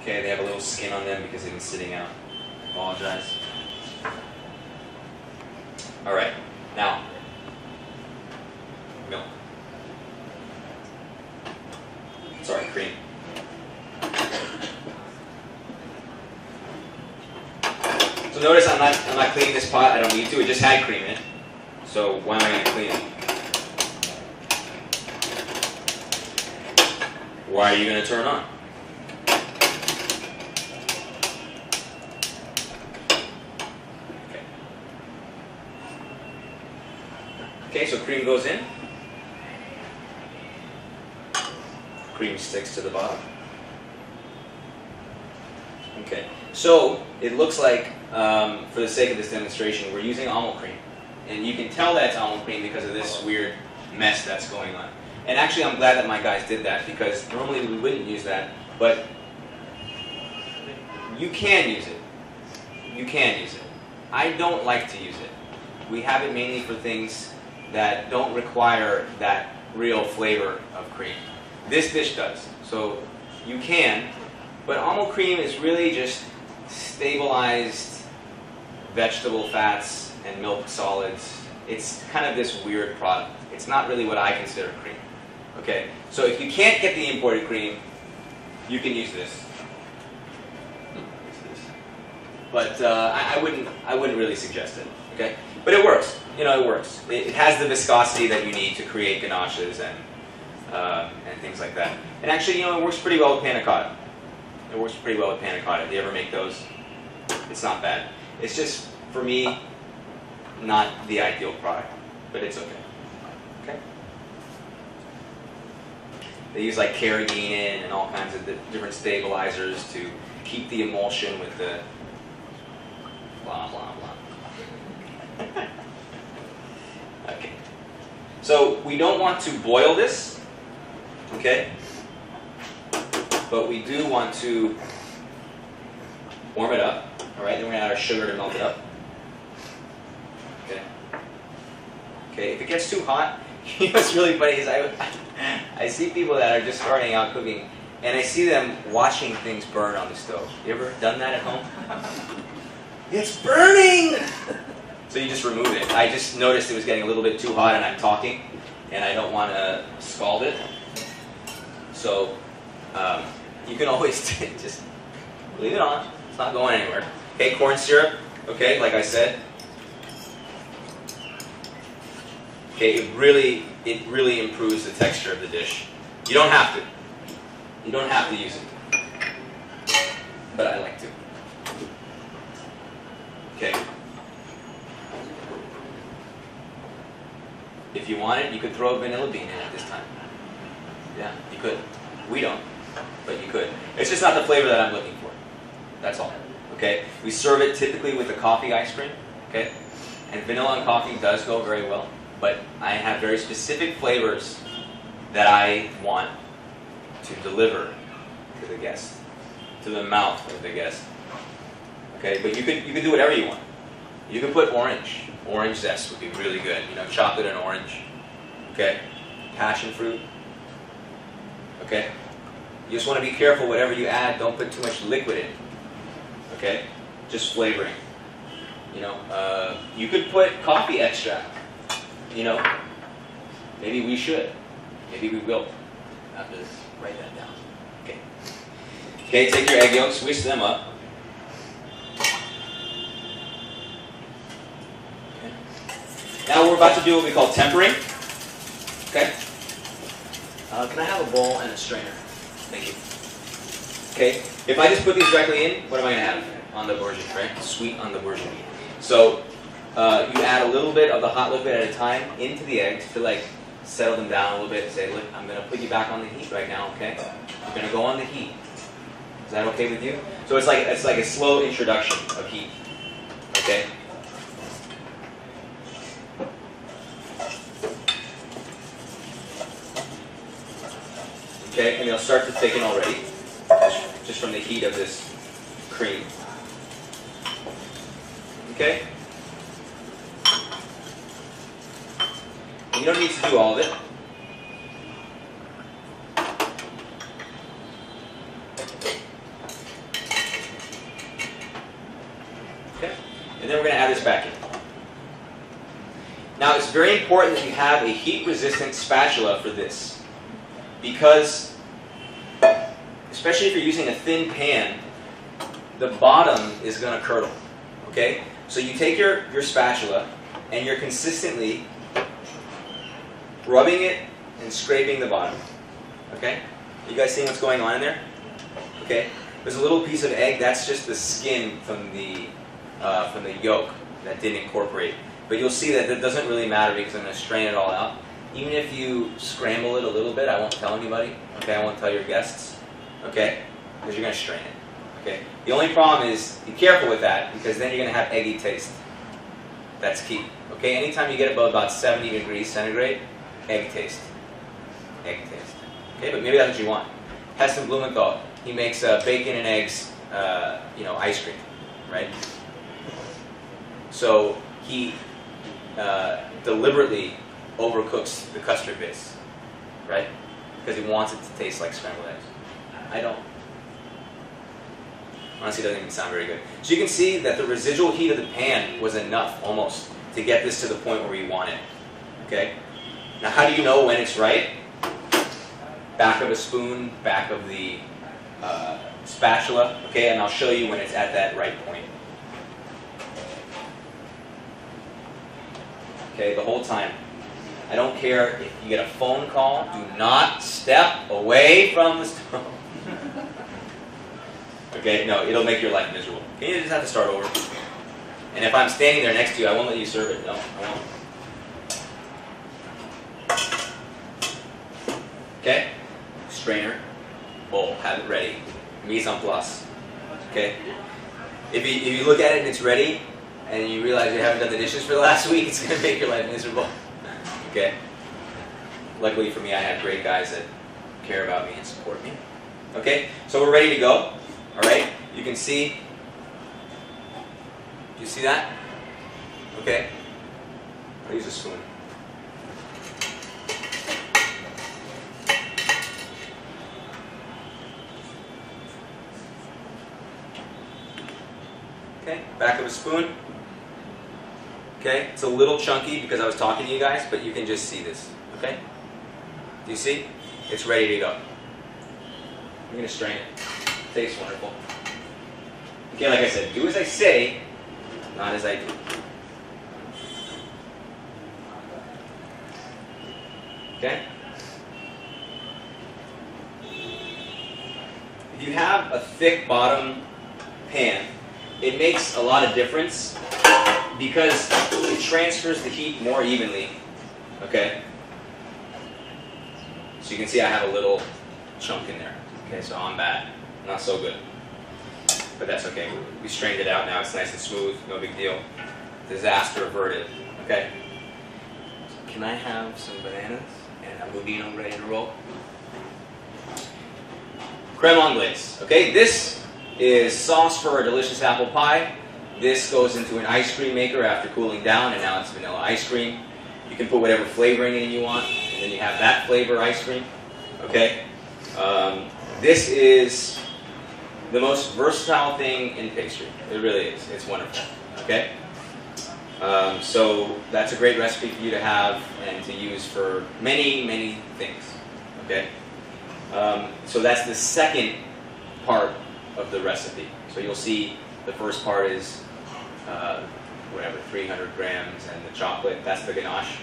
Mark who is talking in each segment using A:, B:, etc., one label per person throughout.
A: Okay, they have a little skin on them because they've been sitting out. Apologize. All right, now, milk. Sorry, cream. So notice I'm not cleaning this pot. I don't need to. It just had cream in it. So why am I going to clean it? Why are you going to turn on? Okay, so cream goes in. Cream sticks to the bottom. Okay, so it looks like, for the sake of this demonstration, we're using almond cream. And you can tell that's almond cream because of this weird mess that's going on. And actually, I'm glad that my guys did that because normally we wouldn't use that, but you can use it. You can use it. I don't like to use it. We have it mainly for things that don't require that real flavor of cream. This dish does, so you can, but almond cream is really just stabilized vegetable fats and milk solids. It's kind of this weird product. It's not really what I consider cream. Okay, so if you can't get the imported cream, you can use this. But I wouldn't really suggest it. Okay, but it works. You know, it works. It has the viscosity that you need to create ganaches and things like that. And actually, you know, it works pretty well with panna cotta. It works pretty well with panna cotta. If you ever make those, it's not bad. It's just, for me, not the ideal product, but it's okay. Okay. They use like carrageenan and all kinds of different stabilizers to keep the emulsion with the blah blah blah. Okay. So we don't want to boil this, okay? But we do want to warm it up. All right. Then we're gonna add our sugar to melt it up. Okay. Okay. If it gets too hot, you know what's really funny is I see people that are just starting out cooking, and I see them watching things burn on the stove. You ever done that at home? It's burning! So you just remove it. I just noticed it was getting a little bit too hot and I'm talking, and I don't want to scald it. So you can always just leave it on. It's not going anywhere. Okay, corn syrup. Okay, like I said. Okay, it really improves the texture of the dish. You don't have to. You don't have to use it. But I like to. Okay. If you want it, you could throw a vanilla bean in at this time. Yeah, you could. We don't, but you could. It's just not the flavor that I'm looking for. That's all. Okay? We serve it typically with a coffee ice cream. Okay? And vanilla and coffee does go very well. But I have very specific flavors that I want to deliver to the guest, to the mouth of the guest. Okay, but you could do whatever you want. You could put orange. Orange zest would be really good. You know, chocolate and orange. Okay, passion fruit. Okay, you just want to be careful. Whatever you add, don't put too much liquid in. Okay, just flavoring. You know, you could put coffee extract. You know, maybe we should. Maybe we will. After this, write that down. Okay. Okay, take your egg yolks, whisk them up. Okay. Now we're about to do what we call tempering. Okay. Can I have a bowl and a strainer? Thank you. Okay. If I just put these directly in, what am I going to have on the bourgeois, right? Sweet on the bourgeois. So you add a little bit of the hot liquid at a time into the eggs to like settle them down a little bit. Say, look, I'm going to put you back on the heat right now, okay? You're going to go on the heat. Is that okay with you? So it's like a slow introduction of heat, okay? Okay, and they'll start to thicken already, just from the heat of this cream. Okay? You don't need to do all of it. then we're going to add this back in. Now, it's very important that you have a heat-resistant spatula for this, because, especially if you're using a thin pan, the bottom is going to curdle. Okay? So you take your spatula, and you're consistently rubbing it and scraping the bottom. Okay? You guys see what's going on in there? Okay? There's a little piece of egg. That's just the skin from the yolk that didn't incorporate. But you'll see that doesn't really matter because I'm going to strain it all out. Even if you scramble it a little bit, I won't tell anybody. Okay? I won't tell your guests. Okay? Because you're going to strain it. Okay? The only problem is, be careful with that, because then you're going to have eggy taste. That's key. Okay? Anytime you get above about 70 degrees centigrade, egg taste. Egg taste. Okay? But maybe that's what you want. Heston Blumenthal, he makes bacon and eggs, ice cream, right? So he deliberately overcooks the custard base, right? Because he wants it to taste like scrambled eggs. I don't. Honestly, it doesn't even sound very good. So you can see that the residual heat of the pan was enough, almost, to get this to the point where we want it. Okay? Now, how do you know when it's right? Back of a spoon, back of the spatula. Okay, and I'll show you when it's at that right point. Okay, the whole time. I don't care if you get a phone call. Do not step away from the stove. Okay, no, it'll make your life miserable. Okay, you just have to start over. And if I'm standing there next to you, I won't let you serve it. No, I won't. Okay, strainer, bowl, have it ready. Mise en place. Okay. If you look at it and it's ready, and you realize you haven't done the dishes for the last week, it's going to make your life miserable. Okay. Luckily for me, I have great guys that care about me and support me. Okay, so we're ready to go. All right, you can see. Do you see that? Okay. I'll use a spoon. Okay, back of a spoon. Okay, it's a little chunky because I was talking to you guys, but you can just see this. Okay? Do you see? It's ready to go. I'm going to strain it. Tastes wonderful. Okay, like I said, do as I say, not as I do. Okay? If you have a thick bottom pan, it makes a lot of difference because it transfers the heat more evenly. Okay? So you can see I have a little chunk in there. Okay, so I'm bad. Not so good. But that's okay. We strained it out now. It's nice and smooth. No big deal. Disaster averted. Okay? Can I have some bananas and a budino ready to roll? Creme anglaise. Okay, this is sauce for a delicious apple pie. This goes into an ice cream maker after cooling down, and now it's vanilla ice cream. You can put whatever flavoring in you want, and then you have that flavor ice cream. Okay? This is the most versatile thing in pastry. It really is. It's wonderful. Okay? So that's a great recipe for you to have and to use for many, many things. Okay? So that's the second part of the recipe. So you'll see the first part is 300 grams, and the chocolate, that's the ganache.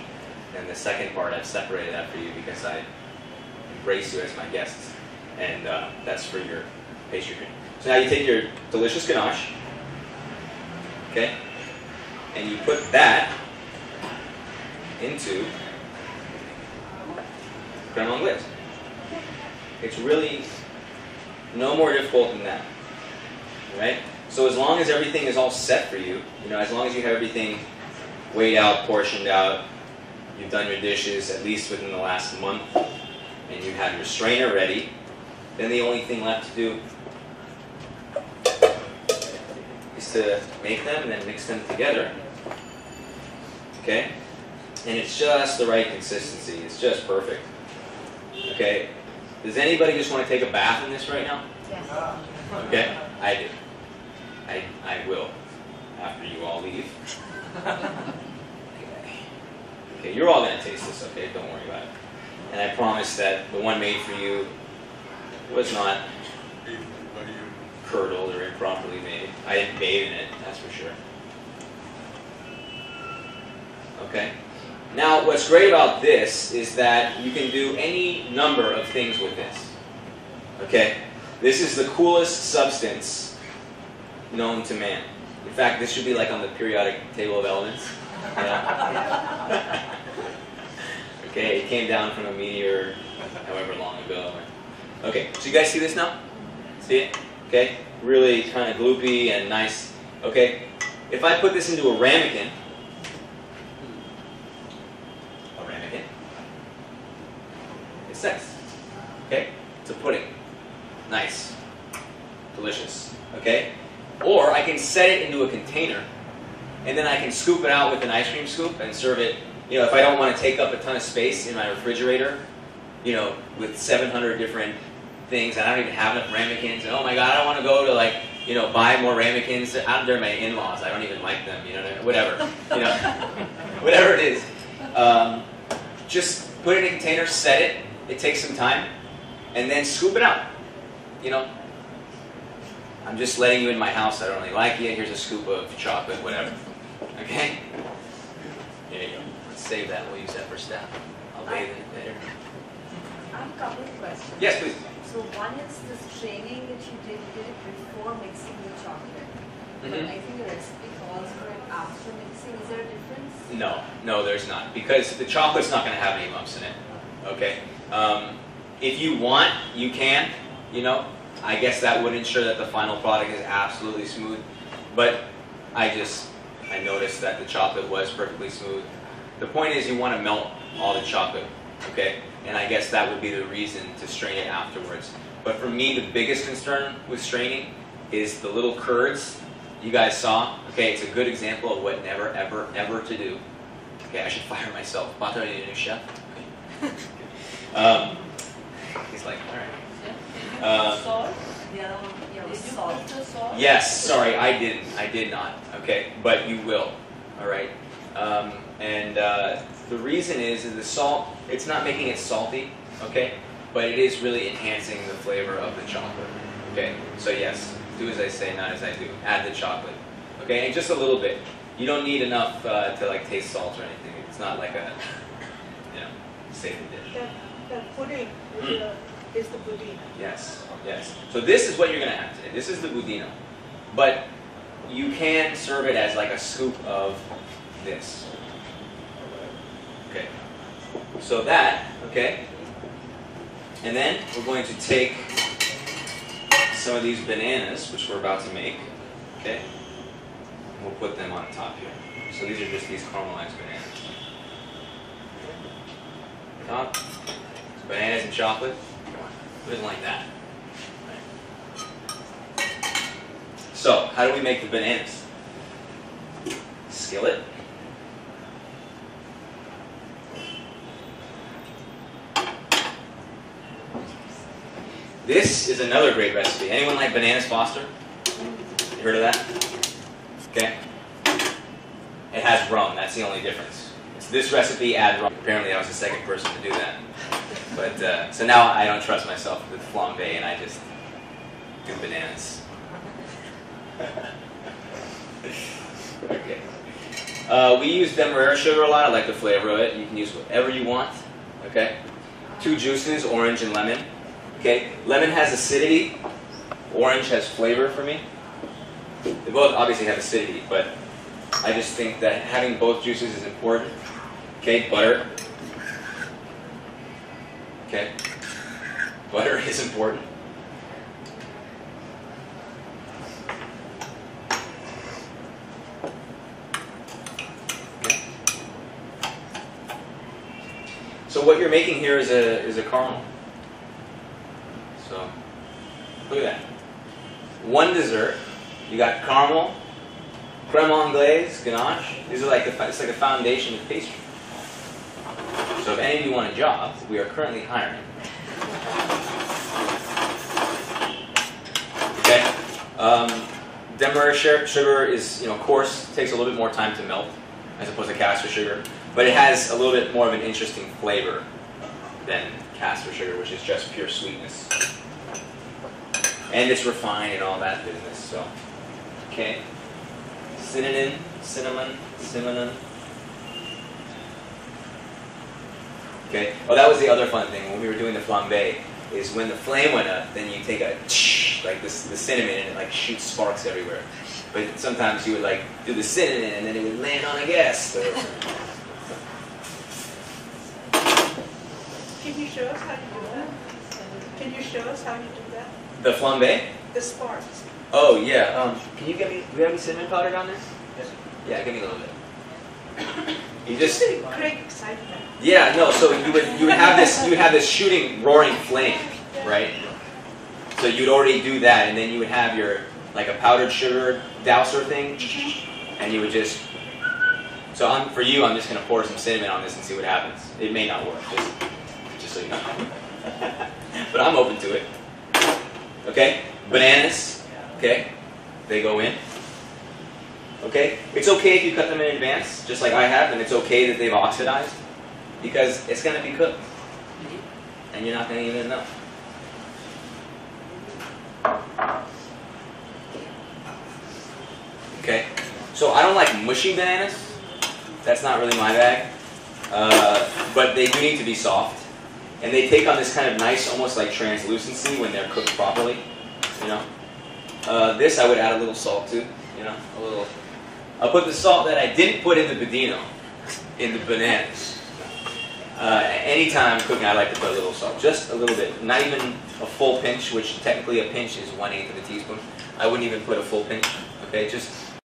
A: And the second part, I've separated that for you because I embrace you as my guests. And that's for your pastry cream. So now you take your delicious ganache, okay, and you put that into creme anglaise. It's really no more difficult than that, right? So as long as everything is all set for you, as long as you have everything weighed out, portioned out, you've done your dishes at least within the last month, and you have your strainer ready, then the only thing left to do is to make them and then mix them together. Okay? And it's just the right consistency. It's just perfect. Okay? Does anybody just want to take a bath in this right now?
B: Yes.
A: Okay? I do. I will. after you all leave. Okay, you're all going to taste this, okay? Don't worry about it. And I promise that the one made for you was not curdled or improperly made. I didn't bathe in it, that's for sure. Okay? Now, what's great about this is that you can do any number of things with this. Okay? This is the coolest substance known to man. In fact, this should be like on the periodic table of elements. Yeah. Okay, it came down from a meteor however long ago. Okay, so you guys see this now? See it? Okay, really kind of gloopy and nice. Okay, if I put this into a ramekin, it's this. Okay, it's a pudding. Nice, delicious. Okay, or I can set it into a container, and then I can scoop it out with an ice cream scoop and serve it. You know, if I don't want to take up a ton of space in my refrigerator, you know, with 700 different things, and I don't even have enough ramekins. And oh my God, I don't want to go to like, you know, buy more ramekins. They're my in-laws. I don't even like them. You know, whatever. You know, whatever it is. Just put it in a container, set it. It takes some time, and then scoop it out. You know, I'm just letting you in my house. I don't really like you. Here's a scoop of chocolate, whatever. Okay? There you go. Let's save that. We'll use that for staff. I'll bathe in it later.
B: I have a couple of questions.
A: Yes, please.
B: So one is the straining that you did before mixing the chocolate.
A: Mm-hmm.
B: But I think the recipe calls for it after mixing. Is there a difference?
A: No, there's not. Because the chocolate's not going to have any lumps in it. Okay? If you want, you can. You know, I guess that would ensure that the final product is absolutely smooth. But I noticed that the chocolate was perfectly smooth. The point is you want to melt all the chocolate. Okay? And I guess that would be the reason to strain it afterwards. But for me, the biggest concern with straining is the little curds you guys saw. Okay, it's a good example of what never, ever, ever to do. Okay, I should fire myself. Pato, you need a new chef? Okay. He's like, all right.
B: Salt? The other one, yeah, was salt.
A: Yes, sorry, I did not. Okay, but you will. All right. The reason is the salt, it's not making it salty, okay? But it is really enhancing the flavor of the chocolate, okay? So yes, do as I say, not as I do. Add the chocolate, okay? And just a little bit. You don't need enough to like taste salt or anything. It's not like a, you know, savory dish.
C: That pudding is the budino.
A: Yes, yes. So this is what you're going to have today. This is the budino. But you can serve it as like a scoop of this. Okay. So that, okay. And then we're going to take some of these bananas, which we're about to make, okay. And we'll put them on top here. So these are just these caramelized bananas. Top. So bananas and chocolate. Who doesn't like that? Right. So, how do we make the bananas? Skillet. This is another great recipe. Anyone like bananas Foster? You heard of that? Okay. It has rum. That's the only difference. It's this recipe, add rum. Apparently I was the second person to do that. But so now I don't trust myself with flambe, and I just do bananas. Okay. We use demerara sugar a lot. I like the flavor of it. You can use whatever you want. Okay. 2 juices, orange and lemon. Okay. Lemon has acidity. Orange has flavor for me. They both obviously have acidity, but I just think that having both juices is important. Okay. Butter. Okay. Butter is important. Okay. So what you're making here is a caramel. So look at that. One dessert. You got caramel, creme anglaise, ganache. These are like it's like a foundation of pastry. So if any of you want a job, we are currently hiring. Okay. Demerara sugar is, coarse, takes a little bit more time to melt as opposed to castor sugar, but it has a little bit more of an interesting flavor than castor sugar, which is just pure sweetness. And it's refined and all that business. So, okay, cinnamon. Okay. Oh, that was the other fun thing when we were doing the flambe. Is when the flame went up, then you take a like the cinnamon and it like shoots sparks everywhere. But sometimes you would like do the cinnamon and then it would land on a guest.
C: Can you show us how you do that? Can you show us how you do that?
A: The flambe?
C: The sparks.
A: Oh yeah. Can you get me? Do we have any cinnamon powder down there? Yes. Yeah, give me a little bit. You just
C: create excitement.
A: Yeah, no. So you would have this shooting roaring flame, right? So you'd already do that, and then you would have your like a powdered sugar dowser thing, and you would just. So for you, I'm just gonna pour some cinnamon on this and see what happens. It may not work, just so you know. But I'm open to it. Okay, bananas. Okay, they go in. Okay, it's okay if you cut them in advance, just like I have, and it's okay that they've oxidized, because it's going to be cooked, and you're not going to even know. Okay, so I don't like mushy bananas. That's not really my bag, but they do need to be soft, and they take on this kind of nice, almost like translucency when they're cooked properly. This I would add a little salt to, a little. I'll put the salt that I didn't put in the budino, in the bananas. Anytime I'm cooking, I like to put a little salt, just a little bit, not even a full pinch, which technically a pinch is 1/8 of a teaspoon. I wouldn't even put a full pinch. Okay, just